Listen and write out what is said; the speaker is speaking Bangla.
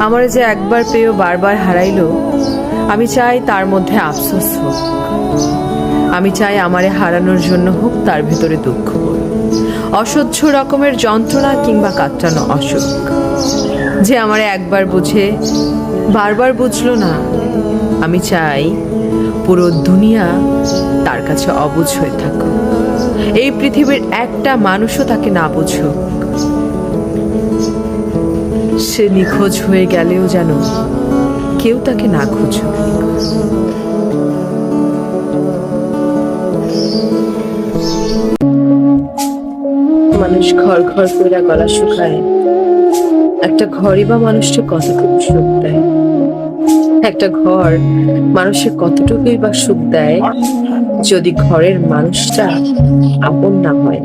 আমার যে একবার পেয়েও বারবার হারাইলো, আমি চাই তার মধ্যে আফসোস হোক। আমি চাই আমারে হারানোর জন্য হোক তার ভেতরে দুঃখ, অসহ্য রকমের যন্ত্রণা কিংবা কাটানো অসুখ। যে আমারে একবার বুঝে বারবার বুঝলো না, আমি চাই পুরো দুনিয়া তার কাছে অবুঝ হয়ে থাকুক। এই পৃথিবীর একটা মানুষও তাকে না বুঝুক। সে নিখোঁজ হয়ে গেলেও যেন কেউ তাকে না খুঁজুক। মানুষ ঘর ঘর করে গলা শুকায়, একটা ঘরই বা মানুষকে কতটুকু সুখ দেয়? একটা ঘর মানুষের কতটুকুই বা সুখ দেয় যদি ঘরের মানুষটা আপন না হয়।